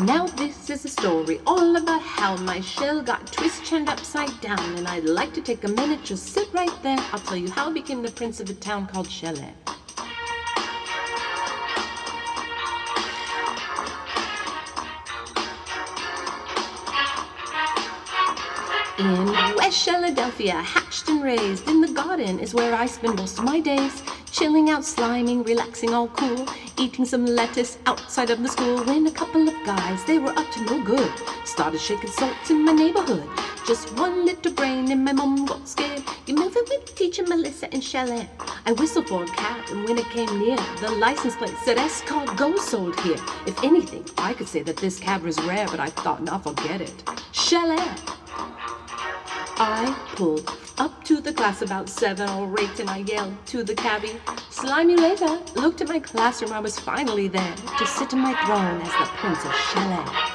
Now this is a story all about how my shell got turned upside down, and I'd like to take a minute, just sit right there. I'll tell you how I became the prince of a town called Shelley. In West Philadelphia, hatched and raised in the garden is where I spend most of my days. Chilling out, sliming, relaxing, all cool, eating some lettuce outside of the school. When a couple of guys, they were up to no good, started shaking salts in my neighborhood. Just one little brain and my mom got scared. You moving with teacher Melissa and Shelley. I whistled for a cab, and when it came near, the license plate said Escort Go sold here. If anything, I could say that this cab was rare, but I thought, nah, forget it. Shelley. I pulled up to the class about 7 or 8, and I yelled to the cabbie, "Slime you later." Looked at my classroom, I was finally there to sit in my throne as the Prince of Shelley.